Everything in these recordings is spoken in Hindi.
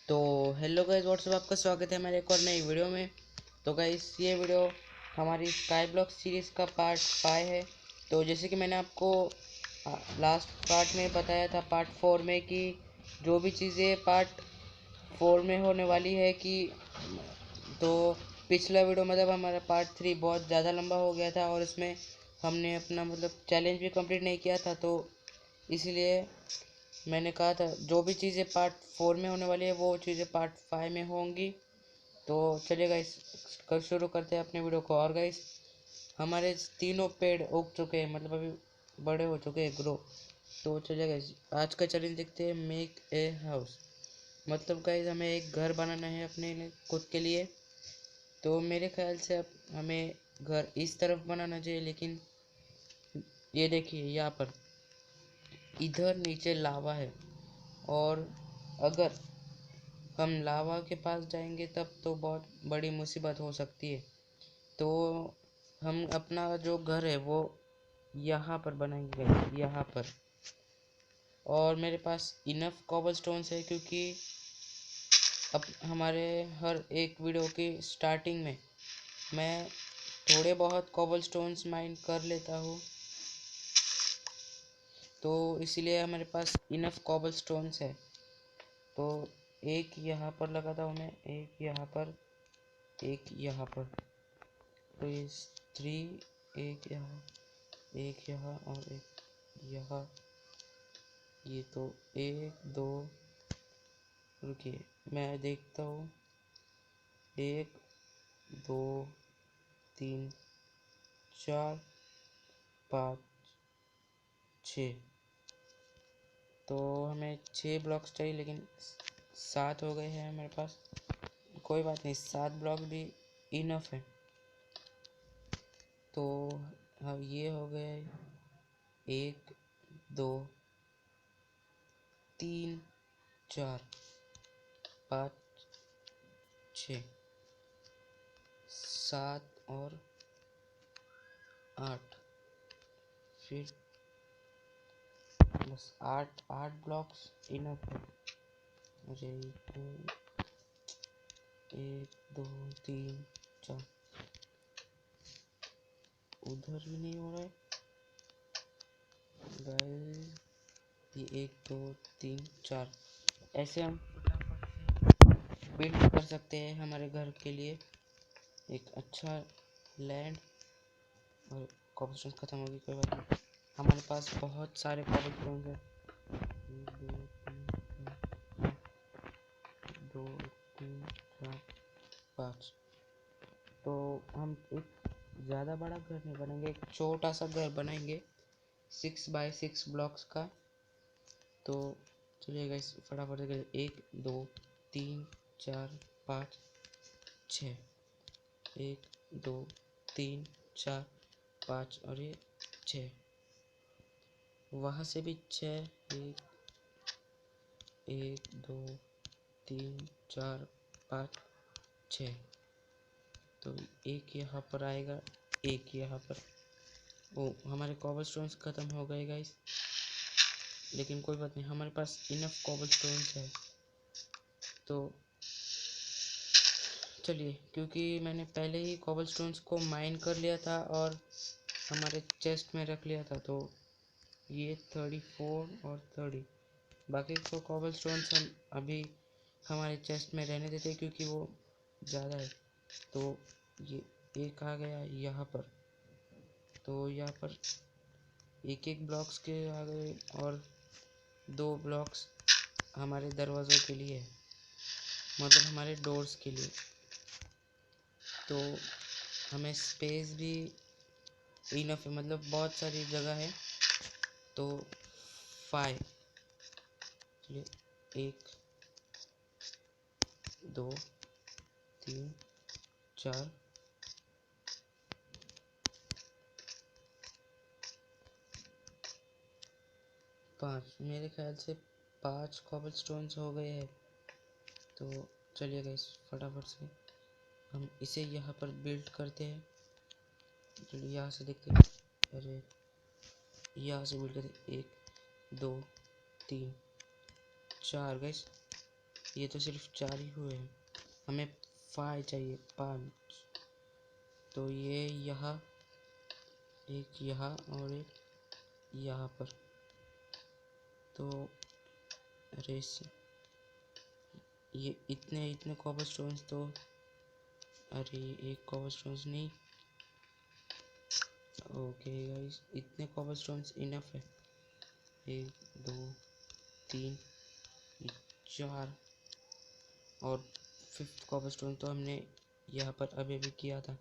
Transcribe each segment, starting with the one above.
तो हेलो गाइस, व्हाट्सअप, आपका स्वागत है हमारे एक और नई वीडियो में। तो गाइस, ये वीडियो हमारी स्काई ब्लॉक सीरीज़ का पार्ट 5 है। तो जैसे कि मैंने आपको लास्ट पार्ट में बताया था, पार्ट 4 में, कि जो भी चीज़ें पार्ट 4 में होने वाली है कि तो पिछला वीडियो मतलब हमारा पार्ट 3 बहुत ज़्यादा लंबा हो गया था और इसमें हमने अपना मतलब चैलेंज भी कंप्लीट नहीं किया था। तो इसलिए मैंने कहा था जो भी चीज़ें पार्ट 4 में होने वाली है वो चीज़ें पार्ट 5 में होंगी। तो चलिए गाइस, कर शुरू करते हैं अपने वीडियो को। और गाइस, हमारे तीनों पेड़ उग चुके हैं, मतलब अभी बड़े हो चुके हैं, ग्रो। तो चलिए गाइस, आज का चैलेंज देखते हैं, मेक ए हाउस। मतलब गाइस, हमें एक घर बनाना है अपने खुद के लिए। तो मेरे ख्याल से अब हमें घर इस तरफ बनाना चाहिए, लेकिन ये देखिए यहाँ पर इधर नीचे लावा है, और अगर हम लावा के पास जाएंगे तब तो बहुत बड़ी मुसीबत हो सकती है। तो हम अपना जो घर है वो यहाँ पर बनाएंगे, यहाँ पर। और मेरे पास इनफ कॉबल स्टोन्स है, क्योंकि अब हमारे हर एक वीडियो की स्टार्टिंग में मैं थोड़े बहुत कॉबल स्टोन्स माइन कर लेता हूँ। तो इसीलिए हमारे पास इनफ कॉबल स्टोन्स है। तो एक यहाँ पर लगाता हूँ मैं, एक यहाँ पर, एक यहाँ पर। तो ये 3, एक यहाँ, एक यहाँ और एक यहाँ। ये तो 1 2, रुकिए मैं देखता हूँ, 1 2 3 4 5 6। तो हमें 6 ब्लॉक्स चाहिए, लेकिन 7 हो गए हैं हमारे पास। कोई बात नहीं, 7 ब्लॉक भी इनफ है। तो हाँ, ये हो गए 1 2 3 4 5 6 7 और 8। फिर बस 8 ब्लॉक्स इनफ है। मुझे 1 2 3 4, उधर भी नहीं हो रहा है गाइस। ये 1 2 3 4, ऐसे हम बिल्ड कर सकते हैं हमारे घर के लिए एक अच्छा लैंड। और कॉबलस्टोन खत्म होगी, कोई बात नहीं, हमारे पास बहुत सारे कॉबलस्टोन है। 1 2 3 4 5। तो हम एक ज़्यादा बड़ा घर नहीं बनाएंगे, एक छोटा सा घर बनाएंगे 6 बाय 6 ब्लॉक्स का। तो चलिए गाइस, फटाफट से 1 2 3 4 5 6, 1 2 3 4 5 और ये 6। वहाँ से भी 6, 1 2 3 4 5 6। तो एक यहाँ पर आएगा, एक यहाँ पर। ओ, हमारे कॉबल स्टोन्स ख़त्म हो गए गाइस, लेकिन कोई बात नहीं, हमारे पास इनफ कॉबल स्टोन्स है। तो चलिए, क्योंकि मैंने पहले ही कॉबल स्टोन्स को माइन कर लिया था और हमारे चेस्ट में रख लिया था, तो ये 34 और 30, बाकी को कॉबल स्टोन्स हम अभी हमारे चेस्ट में रहने देते, क्योंकि वो ज़्यादा है। तो ये एक आ गया यहाँ पर। तो यहाँ पर एक एक ब्लॉक्स के आ गए, और 2 ब्लॉक्स हमारे दरवाज़ों के लिए है, मतलब हमारे डोर्स के लिए। तो हमें स्पेस भी इनफ है, मतलब बहुत सारी जगह है। तो 5, चलिए 1 2 3 4 5, मेरे ख्याल से 5 कॉबल स्टोन्स हो गए हैं। तो चलिए गाइस, फटाफट से हम इसे यहाँ पर बिल्ड करते हैं। चलिए यहाँ से देखते हैं, अरे यहाँ से बिल्ड करते हैं। 1 2 3 4 गाइस, ये तो सिर्फ 4 ही हुए हैं, हमें 5 चाहिए, 5। तो ये यहाँ, एक यहाँ और एक यहाँ पर। तो अरे ये इतने इतने कॉबलस्टोन्स तो, अरे एक कॉबलस्टोन्स नहीं। ओके गाइस, इतने कॉबलस्टोन्स इनफ है। 1 2 3 4 और 5th कॉबलस्टोन तो हमने यहाँ पर अभी अभी किया था।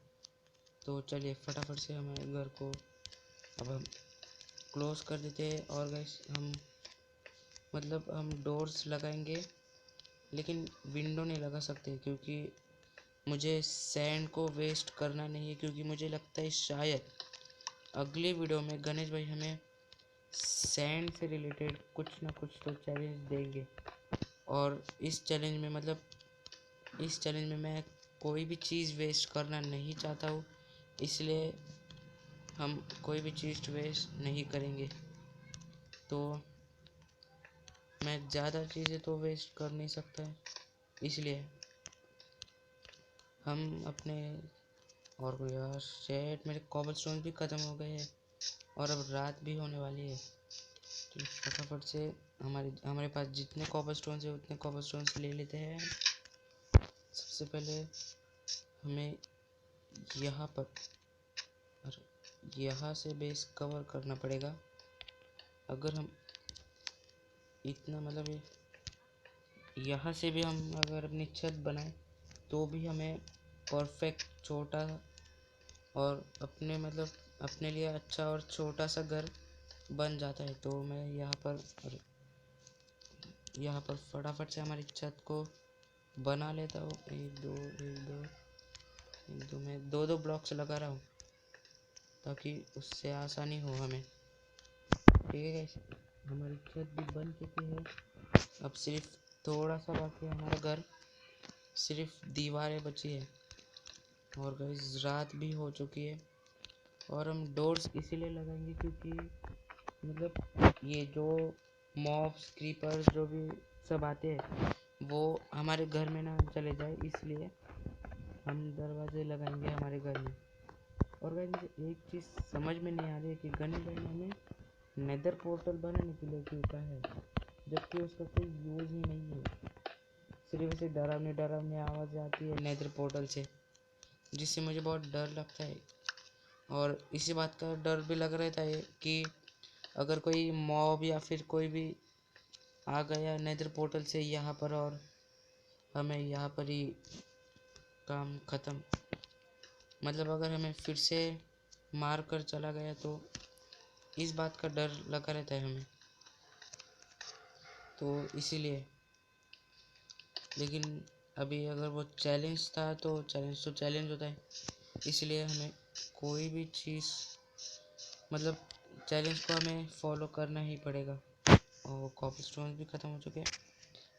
तो चलिए फटाफट से हमारे घर को अब हम क्लोज कर देते हैं। और गाइस हम डोर्स लगाएंगे, लेकिन विंडो नहीं लगा सकते क्योंकि मुझे सैंड को वेस्ट करना नहीं है। क्योंकि मुझे लगता है शायद अगली वीडियो में गणेश भाई हमें सैंड से रिलेटेड कुछ ना कुछ तो चैलेंज देंगे। और इस चैलेंज में मैं कोई भी चीज़ वेस्ट करना नहीं चाहता हूँ, इसलिए हम कोई भी चीज़ वेस्ट नहीं करेंगे। तो मैं ज़्यादा चीज़ें तो वेस्ट कर नहीं सकता है, इसलिए हम अपने, और कोई यार शेट, मेरे कॉबलस्टोन भी ख़त्म हो गए हैं और अब रात भी होने वाली है। तो फटाफट से हमारे पास जितने कॉबलस्टोन्स है उतने कॉबलस्टोन्स ले लेते हैं। सबसे पहले हमें यहाँ पर, यहाँ से बेस कवर करना पड़ेगा। अगर हम इतना यहाँ से भी हम अगर अपनी छत बनाए तो भी हमें परफेक्ट छोटा और अपने लिए अच्छा और छोटा सा घर बन जाता है। तो मैं यहाँ पर फटाफट से हमारी छत को बना लेता हूँ। एक दो मैं दो ब्लॉक्स लगा रहा हूँ ताकि उससे आसानी हो हमें। ठीक है गाइस, हमारी छत भी बन चुकी है। अब सिर्फ थोड़ा सा बाकी है हमारा घर, सिर्फ दीवारें बची है। और गाइस रात भी हो चुकी है और हम डोर्स इसीलिए लगाएंगे क्योंकि ये जो मॉब्स क्रीपर्स जो भी सब आते हैं वो हमारे घर में ना चले जाए, इसलिए हम दरवाजे लगाएंगे हमारे घर में। और गाइस मुझे एक चीज़ समझ में नहीं आ रही है कि गणेश भाई ने हमें नेदर पोर्टल बनाने के लिए क्यों कहा है, जबकि उसका कोई यूज़ ही नहीं है। सिर्फ ऐसे डरावनी आवाज़ आती है नेदर पोर्टल से, जिससे मुझे बहुत डर लगता है। और इसी बात का डर भी लग रहता है कि अगर कोई मॉब या फिर कोई भी आ गया नेदर पोर्टल से यहाँ पर और हमें यहाँ पर ही काम ख़त्म, अगर हमें फिर से मार कर चला गया तो इस बात का डर लगा रहता है हमें। तो इसीलिए, लेकिन अभी अगर वो चैलेंज था तो चैलेंज होता है, इसलिए हमें कोई भी चीज़ चैलेंज को हमें फॉलो करना ही पड़ेगा। और कॉबलस्टोन भी ख़त्म हो चुके हैं,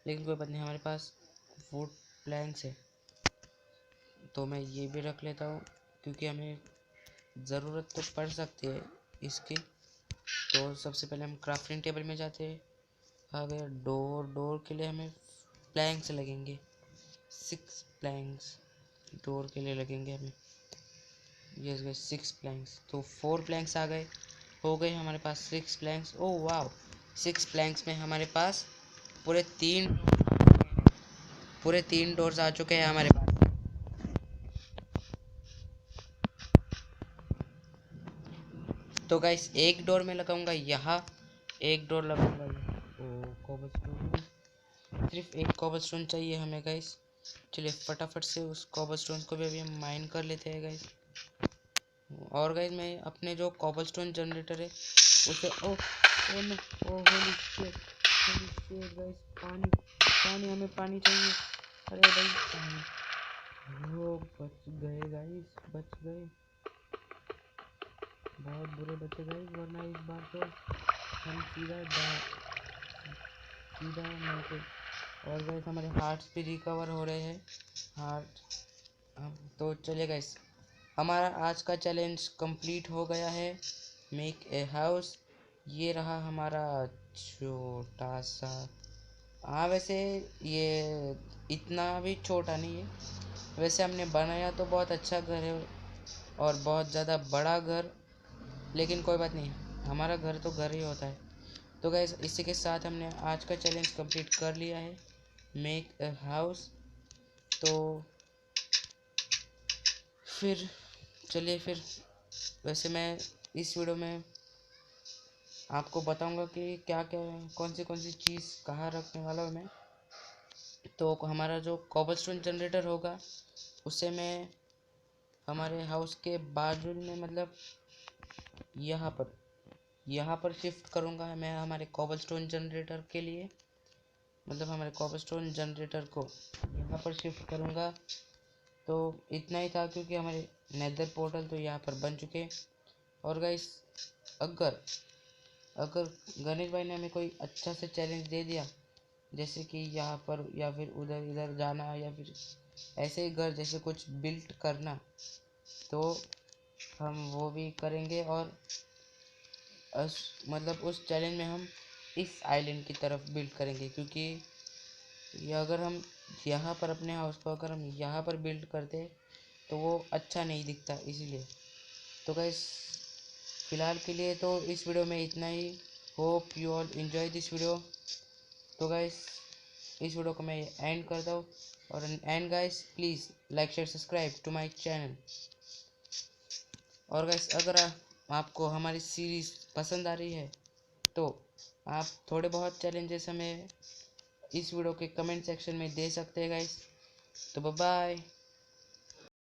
लेकिन कोई बात नहीं, हमारे पास वुड प्लैंक्स है तो मैं ये भी रख लेता हूँ क्योंकि हमें ज़रूरत तो पड़ सकती है इसकी। तो सबसे पहले हम क्राफ्टिंग टेबल में जाते हैं। आ गया डोर के लिए हमें प्लैंक्स लगेंगे, 6 प्लैंक्स डोर के लिए लगेंगे हमें। यस गए 6 प्लैंक्स, तो 4 प्लैंक्स हो गए हमारे पास 6 प्लैंक्स। ओह वाह, 6 प्लैंक्स में हमारे पास पूरे तीन डोर्स आ चुके हैं हमारे पास। तो गाइस एक डोर में लगाऊंगा यहाँ, एक डोर लगाऊंगा यहाँ। ओ कॉबलस्टोन, सिर्फ एक कॉबलस्टोन चाहिए हमें गाइस। चलिए फटाफट से उस कॉबलस्टोन को भी अभी हम माइन कर लेते हैं गाइस। और गाइस मैं अपने जो कॉबलस्टोन जनरेटर है उसे ओ नो, ओ होली शिट गाइस, पानी हमें पानी चाहिए। अरे भाई पानी, वो बच गए गाइस, बच गए, बहुत बुरे बचे गाइस, वरना इस बार तो हम सीधा मरते। और गाइस हमारे हार्ट्स भी रिकवर हो रहे हैं, हार्ट। तो चलिए गाइस, हमारा आज का चैलेंज कंप्लीट हो गया है, मेक ए हाउस। ये रहा हमारा छोटा सा हाँ वैसे ये इतना भी छोटा नहीं है। वैसे हमने बनाया तो बहुत अच्छा घर है और बहुत ज़्यादा बड़ा घर, लेकिन कोई बात नहीं, हमारा घर तो घर ही होता है। तो गैस इसी के साथ हमने आज का चैलेंज कंप्लीट कर लिया है, मेक अ हाउस। तो फिर चलिए फिर, वैसे मैं इस वीडियो में आपको बताऊंगा कि क्या क्या कौन सी चीज़ कहाँ रखने वाला हूँ मैं। तो हमारा जो कोबलस्टोन जनरेटर होगा उसे मैं हमारे हाउस के बाजू में, मतलब यहाँ पर शिफ्ट करूँगा मैं हमारे कोबलस्टोन जनरेटर के लिए, मतलब हमारे कोबलस्टोन जनरेटर को यहाँ पर शिफ्ट करूँगा। तो इतना ही था, क्योंकि हमारे नेदर पोर्टल तो यहाँ पर बन चुके हैं। और गाइस अगर अगर गणेश भाई ने हमें कोई अच्छा से चैलेंज दे दिया, जैसे कि यहाँ पर या फिर उधर इधर जाना या फिर ऐसे ही घर जैसे कुछ बिल्ट करना, तो हम वो भी करेंगे। और मतलब उस चैलेंज में हम इस आइलैंड की तरफ बिल्ड करेंगे, क्योंकि ये अगर हम यहाँ पर अपने हाउस को अगर हम यहाँ पर बिल्ड करते तो वो अच्छा नहीं दिखता, इसीलिए। तो गाइस फ़िलहाल के लिए तो इस वीडियो में इतना ही। Hope you all enjoy this video. तो गाइस इस वीडियो को मैं एंड करता हूँ। और and guys please like share subscribe to my channel. और गाइस अगर आपको हमारी सीरीज़ पसंद आ रही है तो आप थोड़े बहुत चैलेंजेस हमें इस वीडियो के कमेंट सेक्शन में दे सकते हैं गाइस। तो बाय बाय।